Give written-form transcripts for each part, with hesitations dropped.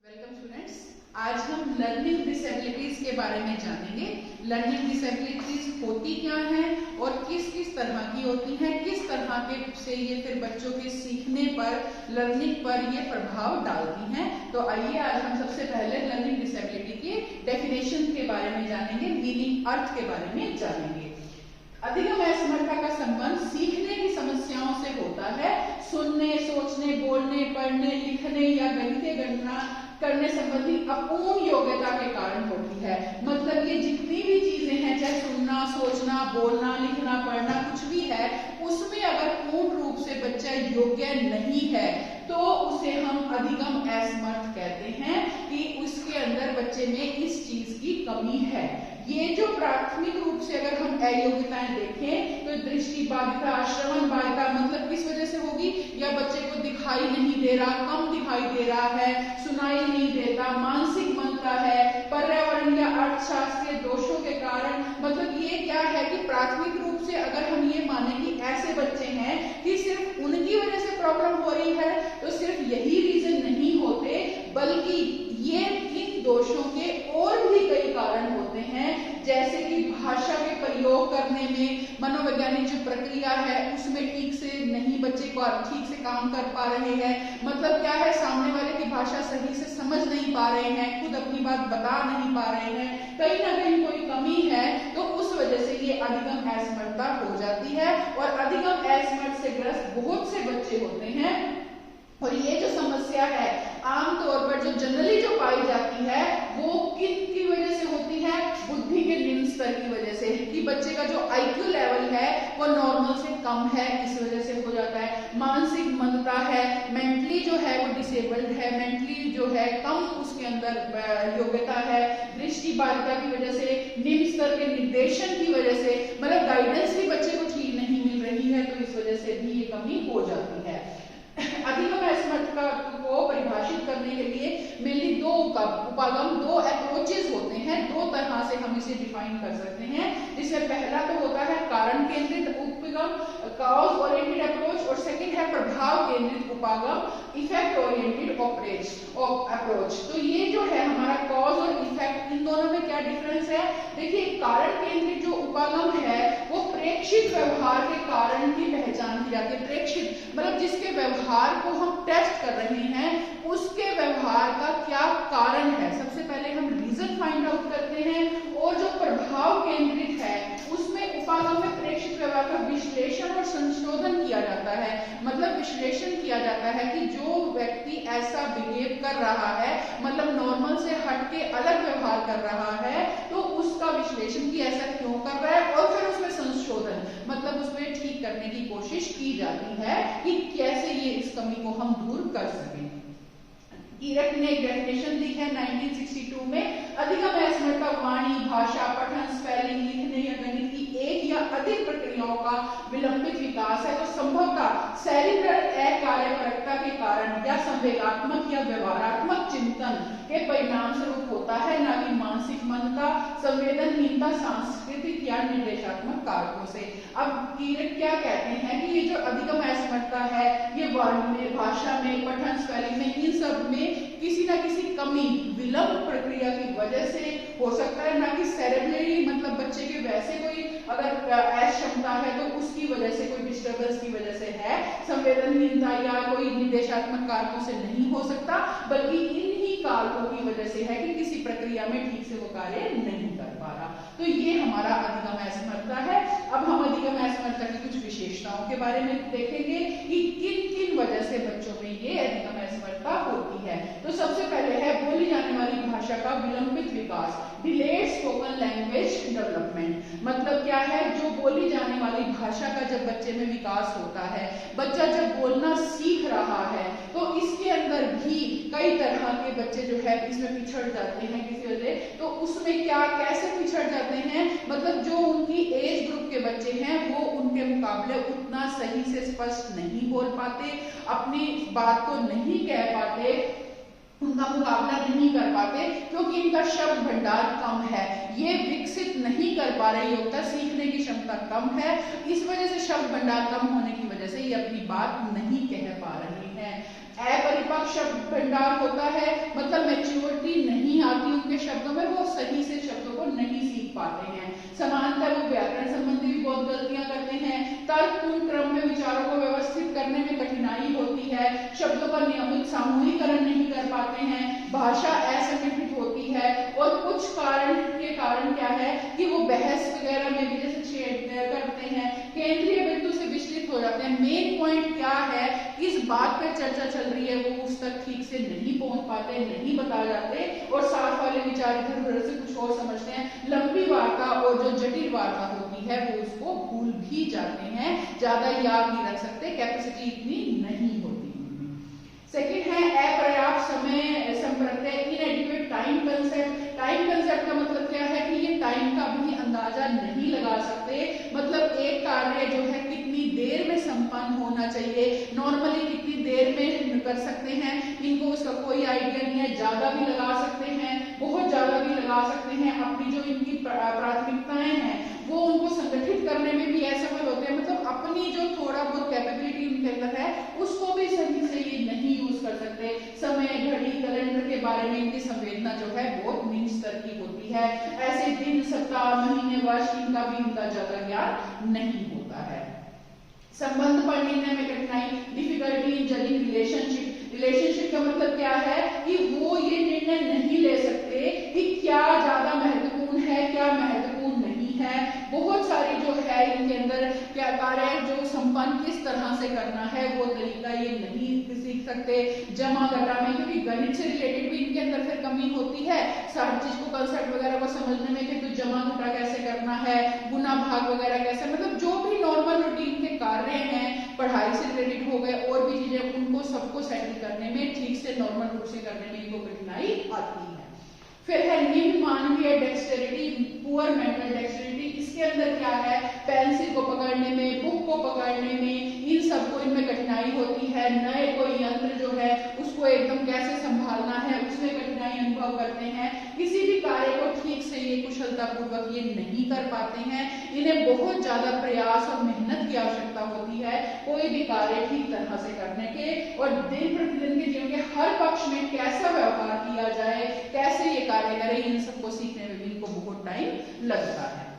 Welcome students. आज हम learning disabilities के बारे में जानेंगे। लर्निंग डिसेबिलिटीज होती क्या हैं और किस किस तरह की होती हैं, किस तरह के से ये फिर बच्चों के सीखने पर, लर्निंग पर ये प्रभाव डालती हैं। तो आइए आज हम सबसे पहले लर्निंग डिसेबिलिटी की डेफिनेशन के बारे में जानेंगे, मीनिंग, अर्थ के बारे में जानेंगे। अधिगम असमर्थता का संबंध सीखने की समस्याओं से होता है। सुनने, सोचने, बोलने, पढ़ने, लिखने या गणितीय गणना करने संबंधी अपूर्ण योग्यता के कारण होती है। मतलब ये जितनी भी चीजें हैं, चाहे सुनना, सोचना, बोलना, लिखना, पढ़ना, कुछ भी है, उसमें अगर पूर्ण रूप से बच्चा योग्य नहीं है तो उसे हम अधिगम असमर्थ कहते हैं कि उसके अंदर बच्चे में इस चीज की कमी है। ये जो प्राथमिक रूप से अगर हम अयोग्यताएं देखें तो दृष्टि बाधिता, श्रवण बाधिता, मतलब किस वजह से होगी? या बच्चे को दिखाई नहीं दे रहा, कम दिखाई दे रहा है, सुनाई नहीं देता, मानसिक मंदता है, पर्यावरण या अर्थशास्त्रीय दोषों के कारण। मतलब ये क्या है कि प्राथमिक रूप से अगर हम ये माने कि ऐसे बच्चे हैं कि सिर्फ उनकी वजह से प्रॉब्लम हो रही है, तो सिर्फ यही रीजन नहीं होते, बल्कि ये इन दोषों के और भी कई कारण होते हैं। जैसे कि भाषा के प्रयोग करने में, मनोवैज्ञानिक जो प्रक्रिया है उसमें ठीक से नहीं, बच्चे को ठीक से काम कर पा रहे हैं। मतलब क्या है, सामने वाले की भाषा सही से समझ नहीं पा रहे हैं, खुद अपनी बात बता नहीं पा रहे हैं, कहीं ना कहीं कोई कमी है, तो उस वजह से ये अधिगम असमर्थता हो जाती है। और अधिगम असमर्थ से ग्रस्त बहुत से बच्चे होते हैं। और ये जो समस्या है आमतौर पर जो जनरली जो पाई जाती है वो किन की वजह से होती है? बुद्धि के निम्न स्तर की वजह से, कि बच्चे का जो आईक्यू लेवल है वो नॉर्मल से कम है, इस वजह से हो जाता है। मानसिक मंदता है, मेंटली जो है वो डिसेबल्ड है, मेंटली जो है कम उसके अंदर योग्यता है, दृष्टि बाधिता की वजह से, निम्न स्तर के निर्देशन की वजह से, मतलब गाइडेंस भी बच्चे को ठीक नहीं मिल रही है, तो इस वजह से भी ये कमी हो जाती है। अधिगम असमर्थता को परिभाषित करने के लिए मेनली दो उपागम, दो अप्रोचेस होते हैं, दो तरह से हम इसे डिफाइन कर सकते हैं। जिसमें पहला तो होता है कारण केंद्रित उपगम, कॉज ओरिएंटेड अप्रोच, और सेकंड है प्रभाव केंद्रित उपागम, इफेक्ट ओरिएंटेड अप्रोच। तो ये जो है हमारा कॉज और इफेक्ट, इन दोनों में क्या डिफरेंस है? देखिए, कारण केंद्रित जो उपागम है वो प्रेक्षित व्यवहार के कारण की पहचान की जाती है। प्रेक्षित मतलब जिसके व्यवहार को हम टेस्ट कर रहे हैं उसके व्यवहार का क्या कारण है, सबसे पहले हम रीजन फाइंड आउट करते हैं। और जो प्रभाव केंद्रित है उसमें उपागम में प्रेक्षित व्यवहार का विश्लेषण और संशोधन किया जाता है। मतलब विश्लेषण किया जाता है कि जो व्यक्ति ऐसा बिहेव कर रहा है, मतलब नॉर्मल से हटके अलग व्यवहार कर रहा है, तो उसका विश्लेषण कि ऐसा क्यों कर रहा है, और फिर उसमें संशोधन, मतलब उसमें ठीक करने की कोशिश की जाती है कि कैसे ये इस कमी को हम दूर कर सकें। कीरक ने एक डेफिनेशन दी है 1962 में। अधिगम असमर्थता वाणी, भाषा, पठन, स्पेलिंग, लिखने या गणित की एक या अधिक प्रक्रियाओं का विलंबित विकास है, तो संभवतः सेरिब्रल अकार्यपरकता के कारण या संवेगात्मक या व्यवहारात्मक चिंतन के परिणाम स्वरूप होता है, न कि मानसिक मंदता, संवेदनहीनता, सांस्कृतिक या निर्देशात्मक कारकों से। अब कीरक क्या कहते हैं कि ये जो अधिगम असमर्थता है ये वाणी में, भाषा में, पठन, स्पेलिंग में, इन सब में किसी ना किसी कमी, विलंब प्रक्रिया की वजह से हो सकता है, ना कि सेरेब्रली, मतलब बच्चे के वैसे कोई अगर अक्षमता है तो उसकी वजह से, कोई डिस्टर्बेंस की वजह से है। संवेदनहीनता या कोई निर्देशात्मक कारकों से नहीं हो सकता, बल्कि इन्हीं कारकों की वजह से है कि किसी प्रक्रिया में ठीक से वो कार्य नहीं कर पा रहा। तो ये हमारा अधिगम असमर्थता है। अब हम अधिगम असमर्थता की कुछ विशेषताओं के बारे में देखेंगे कि किन किन वजह से बच्चों में ये अधिगम असमर्थता होती है। तो सबसे पहले है बोली जाने वाली भाषा का विलंबित विकास, डिलेड स्पोकन लैंग्वेज डेवलपमेंट। मतलब क्या है, जो बोली जाने वाली भाषा का जब बच्चे में विकास होता है, बच्चा जब बोलना सीख रहा है, तो इसके अंदर भी कई तरह के बच्चे जो है इसमें पिछड़ जाते हैं किसी वजह। तो उसमें क्या, कैसे पिछड़ जाते हैं? मतलब जो उनकी एज ग्रुप के बच्चे हैं वो उनके मुकाबले उतना सही से स्पष्ट नहीं बोल पाते, अपनी बात को नहीं कह पाते, उनका मुकाबला नहीं कर पाते, क्योंकि इनका शब्द भंडार कम है, ये विकसित नहीं कर पा रहे, योग्यता सीखने की क्षमता कम है। इस वजह से शब्द भंडार कम होने की वजह से ये अपनी बात नहीं कह पा रहे हैं। अपरिपक्व शब्द भंडार होता है, मतलब पाते हैं। समानता वो व्याकरण संबंधी भी बहुत गलतियां करते हैं। तर्कपूर्ण क्रम में विचारों को व्यवस्थित करने में कठिनाई होती है। शब्दों का नियमित सामूहिकरण नहीं कर पाते हैं। भाषा असंगठित होती है। और कुछ कारण क्या है कि वो बहस वगैरह में भी जैसे करते हैं, केंद्रीय बिंदु से विचलित हो जाते हैं। मेन पॉइंट क्या है, किस बात पे चर्चा चल रही है, वो उस तक ठीक से नहीं पहुंच पाते, नहीं बता जाते, और साथ वाले विचार इधर उधर से कुछ और समझते हैं। लंबी वार्ता और जो जटिल वार्ता होती है वो उसको भूल भी जाते हैं, ज्यादा याद नहीं रख सकते, कैपेसिटी इतनी नहीं होती। सेकंड है अपर्याप्त समय संप्रत्यय, inadequate time concept. Time concept का मतलब क्या है कि ये टाइम का भी अंदाजा नहीं लगा सकते। मतलब एक कार्य जो है कितनी देर में संपन्न होना चाहिए, नॉर्मली कितनी देर में कर सकते हैं, इनको उसका कोई आइडिया नहीं है। ज्यादा भी लगा सकते हैं, बहुत ज्यादा भी लगा सकते हैं। अपनी जो इनकी प्राथमिकताएं हैं वो उनको संगठित करने में भी असफल होते हैं। मतलब अपनी जो थोड़ा बहुत कैपेबिलिटी उनके अंदर है उसको भी सही से ये नहीं यूज कर सकते। समय, घड़ी, कैलेंडर के बारे में इनकी संवेदना जो है बहुत निम्न स्तर की होती है। ऐसे दिन, सप्ताह, महीने, वर्ष इनका भी इनका ज्यादा ज्ञान नहीं होता है। संबंध पर निर्णय में कठिनाई, difficulty in judging relationship. Relationship का मतलब क्या है कि वो ये निर्णय नहीं ले सकते कि क्या ज्यादा महत्वपूर्ण है, क्या महत्वपूर्ण नहीं है। बहुत सारी जो है इनके अंदर क्या कार्य जो संपन्न किस तरह से करना है वो तरीका ये नहीं सीख सकते। जमा घटा में, क्योंकि गणित से रिलेटेड भी इनके अंदर फिर कमी होती है। सारी चीज को कंसेप्ट वगैरह को समझने में कि तो जमा घटा कैसे करना है, गुना भाग वगैरह कैसे, मतलब जो भी नॉर्मल रूटीन के कार्य हैं, पढ़ाई से रिलेटेड हो गए और भी चीजें, उनको सबको सेटल करने में, ठीक से नॉर्मल रूप से करने में इनको कठिनाई आती है। फिर है निम्न मानवीय डेक्सटेरिटी, पुअर मेंटल डेक्सटेरिटी। इसके अंदर क्या है, पेंसिल को पकड़ने में, बुक को पकड़ने में, इन सबको इनमें कठिनाई होती है। नए कोई यंत्र जो है उसको एकदम कैसे संभालना है उसमें कठिनाई अनुभव करते हैं। किसी भी कार्य को ठीक से ये कुशलता पूर्वक ये नहीं कर पाते हैं। इन्हें बहुत ज्यादा प्रयास और मेहनत की आवश्यकता होती है कोई भी कार्य ठीक तरह से करने के, और दिन प्रतिदिन के जीवन के हर पक्ष में कैसा व्यवहार किया जाए, कैसे ये कार्य करें, इन सबको सीखने में भी इनको बहुत टाइम लगता है।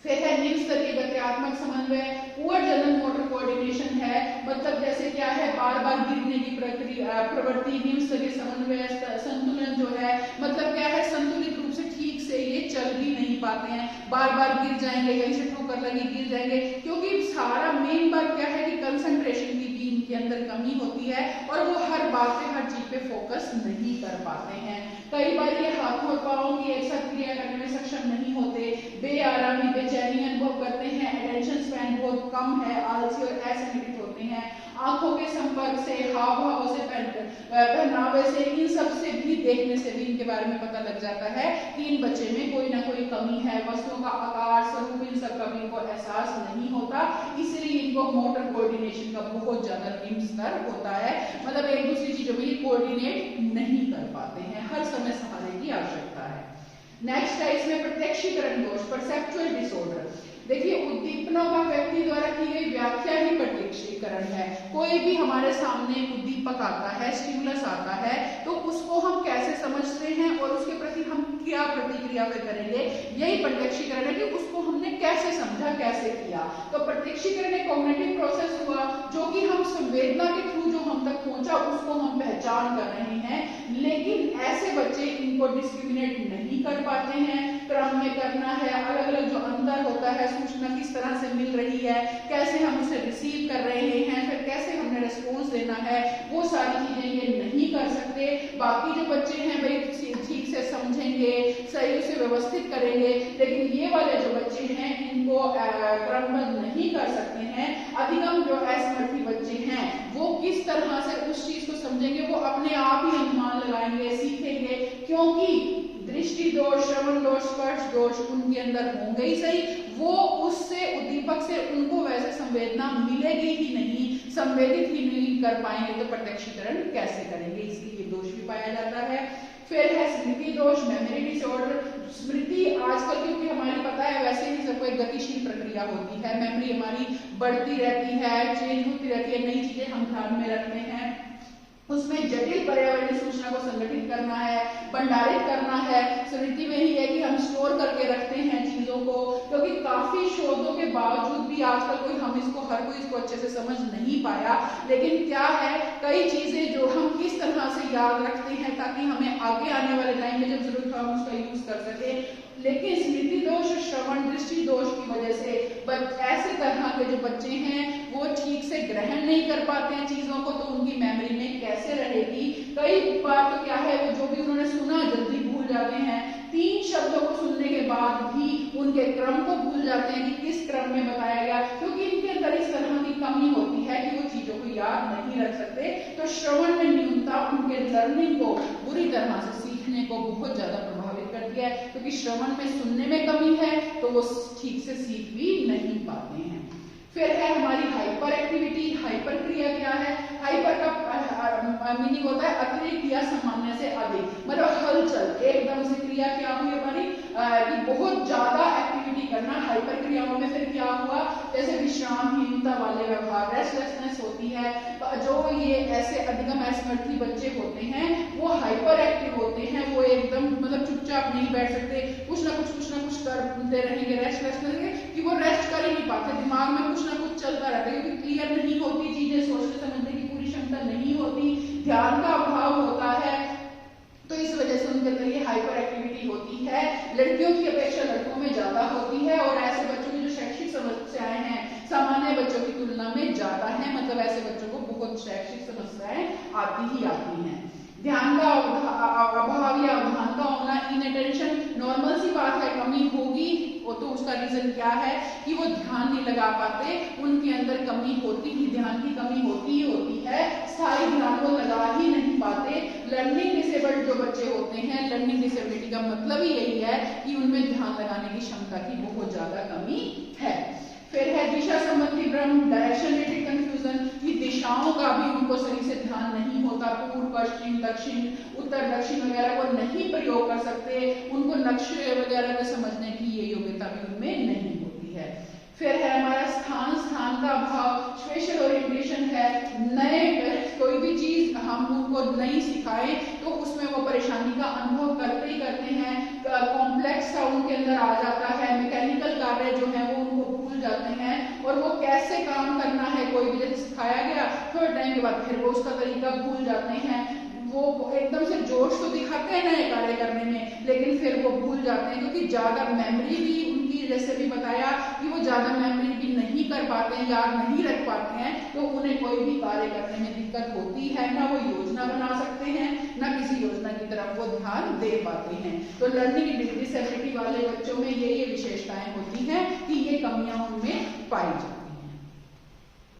फिर है निम्न स्तरीय गत्यात्मक समन्वय, पुअर जनरल मोटर कोऑर्डिनेशन है। मतलब जैसे क्या है, बार बार गिरने की प्रवृत्ति, निम्न स्तरीय समन्वय, संतुलन जो है, मतलब क्या है, संतुलित रूप से ठीक से ये चल भी नहीं पाते हैं, बार बार गिर जाएंगे, कहीं से ठोकर लगी गिर जाएंगे, क्योंकि सारा मेन बात क्या है कि कंसंट्रेशन की भी इनके अंदर कमी होती है और वो हर बात पे, हर चीज पे फोकस नहीं कर पाते हैं। कई बार ये हाथों और पांवों की एक साथ क्रिया करने में सक्षम नहीं होते, बेआरामी, बेचैनी अनुभव करते हैं, अटेंशन स्पैन बहुत कम है, आलसी और असंगठित होते हैं। आंखों के संपर्क से, हाव भावों से, पहनावे से, इन सब से भी, देखने से भी इनके बारे में पता लग जाता है कि इन बच्चे में कोई ना कोई कमी है। वस्तुओं का आकार, स्वरूप, इन सब का भी इनको एहसास नहीं होता, इसलिए इनको मोटर कोऑर्डिनेशन का बहुत ज्यादा निम्न स्तर होता है। मतलब एक दूसरी चीजों में ये कोऑर्डिनेट नहीं कर पाते हैं, हर समय सहारे की आवश्यकता है। नेक्स्ट है इसमें प्रत्यक्षीकरण दोष, परसेप्चुअल डिसऑर्डर। देखिए, उद्दीपनों का व्यक्ति द्वारा की गई व्याख्या ही प्रत्यक्षीकरण है। कोई भी हमारे सामने उद्दीपक आता है, स्टिमुलस आता है, तो उसको हम कैसे समझते हैं और उसके प्रति हम क्या प्रतिक्रिया पे करेंगे, यही प्रत्यक्षीकरण है कि उसको हमने कैसे समझा, कैसे किया। तो प्रत्यक्षीकरण एक कॉग्निटिव प्रोसेस हुआ जो कि हम संवेदना के थ्रू जो हम तक पहुंचा उसको हम पहचान कर रहे हैं। लेकिन ऐसे बच्चे इनको डिस्क्रिमिनेट नहीं कर पाते हैं। क्रम में करना है, अलग अलग जो अंतर होता है, सूचना किस तरह से मिल रही है, कैसे हम उसे रिसीव कर रहे हैं, फिर कैसे हमने रिस्पॉन्स देना है, वो सारी चीजें ये नहीं कर सकते। बाकी जो बच्चे हैं भाई ठीक से समझेंगे, सही से व्यवस्थित करेंगे, लेकिन ये वाले जो बच्चे हैं इनको क्रमबद्ध नहीं कर सकते हैं। अधिगम जो असमर्थी बच्चे हैं वो किस तरह से उस चीज को समझेंगे, वो अपने आप ही अनुमान लगाएंगे, सीखेंगे, क्योंकि दृष्टि दोष, श्रवण दोष, स्पर्श दोष उनके अंदर होंगे ही सही, वो उससे उद्दीपक से उनको वैसे संवेदना मिलेगी ही नहीं, संवेदित ही नहीं कर पाएंगे, तो प्रत्यक्षीकरण कैसे करेंगे, इसलिए ये दोष भी पाया जाता है। फिर है स्मृति दोष, मेमोरी डिसऑर्डर। स्मृति आजकल क्योंकि हमारी पता है वैसे ही सब एक गतिशील प्रक्रिया होती है, मेमोरी हमारी बढ़ती रहती है, चेंज होती रहती है, नई चीजें हम ध्यान में रखते हैं, उसमें जटिल पर्यावरणीय सूचना को संगठित करना है, भंडारित करना है, स्मृति में ही है कि हम स्टोर करके रखते हैं चीजों को, क्योंकि काफी शोधों के बावजूद भी आजकल कोई हर कोई इसको अच्छे से समझ नहीं पाया। लेकिन क्या है, कई चीजें जो हम किस तरह से याद रखते हैं ताकि हमें आगे आने वाले टाइम में जब जरूरत हो हम उसका यूज कर सके। लेकिन स्मृति दोष और श्रवण दृष्टि दोष की वजह से ऐसे तरह के जो बच्चे हैं वो ठीक से ग्रहण नहीं कर पाते हैं चीजों को, तो उनकी मेमोरी में कैसे रहेगी। कई बार तो क्या है, वो जो भी उन्होंने सुना जल्दी भूल जाते हैं, 3 शब्दों को सुनने के बाद भी उनके क्रम को भूल जाते हैं कि किस क्रम में बताया गया, क्योंकि इनके अंदर इस तरह की कमी होती है कि वो चीजों को याद नहीं रख सकते। तो श्रवण में न्यूनता उनके लर्निंग को बुरी तरह से सीखने को बहुत ज्यादा प्रभावित करती है, क्योंकि श्रवण में सुनने में कमी है तो वो ठीक से सीख भी नहीं पाते हैं। फिर है हमारी हाइपर एक्टिविटी। हाइपर क्रिया क्या है? हाइपर का मीनिंग होता है अतिरिक्त या सामान्य से अधिक, मतलब हलचल, एकदम से क्रिया क्या हुई हमारी कि बहुत ज्यादा एक्टिविटी करना। हाइपर क्रियाओं में फिर क्या हुआ, जैसे विश्रामहीनता वाले व्यवहार, रेस्टलेसनेस होती है। जो ये ऐसे अधिगम असमर्थी बच्चे होते हैं वो हाइपर एक्टिव होते हैं, वो एकदम मतलब चुपचाप नहीं बैठ सकते, कुछ ना कुछ करते रहेंगे, रेस्टलेसनेस कि वो रेस्ट कर ही नहीं पाते, दिमाग में कुछ ना कुछ चलता रहता है, क्योंकि क्लियर नहीं होती चीजें, सोचने समझने की पूरी क्षमता नहीं होती, ध्यान का अभाव होता है, तो इस वजह से उनके अंदर ये हाइपर एक्टिविटी होती है। लड़कियों की अपेक्षा लड़कों में ज्यादा होती है, और ऐसे बच्चों की जो शैक्षिक समस्याएं हैं सामान्य बच्चों की तुलना में ज्यादा है, मतलब ऐसे बच्चों को बहुत शैक्षिक समस्याएं आती हैं। ध्यान का अभाव या अवधान का होना, इनअटेंशन, नॉर्मल सी बात है, कमी होगी, तो उसका रीजन क्या है कि वो ध्यान नहीं लगा पाते, उनके अंदर कमी होती ही, ध्यान की कमी होती ही होती है, स्थायी ध्यान को लगा ही नहीं पाते। लर्निंग डिसेबल्ड जो बच्चे होते हैं, लर्निंग डिसेबिलिटी का मतलब ही यही है कि उनमें ध्यान लगाने की क्षमता की बहुत ज्यादा कमी है। फिर है दिशा संबंधी भ्रम, डायरेक्शन रिलेटेड कंफ्यूजन, कि दिशाओं का भी उनको सही से ध्यान नहीं होता, पूर्व पश्चिम दक्षिण उत्तर दक्षिण वगैरह को नहीं प्रयोग कर सकते, उनको नक्शे वगैरह को समझने की ये योग्यता भी उनमें नहीं होती है। फिर है हमारा स्थान का अभाव, स्पेशल ओरिएंटेशन है, नए कोई भी चीज हम उनको नहीं सिखाएं तो उसमें वो परेशानी का अनुभव करते ही करते हैं, कॉम्प्लेक्स सा उनके अंदर आ जाता है, मैकेनिकल कार्य जो है वो उनको भूल जाते हैं, और वो कैसे काम करना है कोई भी जैसे सिखाया गया थोड़े टाइम के बाद फिर वो उसका तरीका भूल जाते हैं। वो एकदम से जोश तो दिखाते हैं नए कार्य करने में, लेकिन फिर वो भूल जाते हैं, क्योंकि ज्यादा मेमोरी भी उनकी, जैसे भी बताया कि वो ज्यादा मेमोरी भी नहीं कर पाते हैं, याद नहीं रख पाते हैं, तो उन्हें कोई भी कार्य करने में दिक्कत होती है, ना वो योजना बना सकते हैं, ना किसी योजना की तरफ वो ध्यान दे पाते हैं। तो लर्निंग डिसेबिलिटी वाले बच्चों में ये विशेषताएं होती हैं कि ये कमियां उनमें पाई जाती हैं।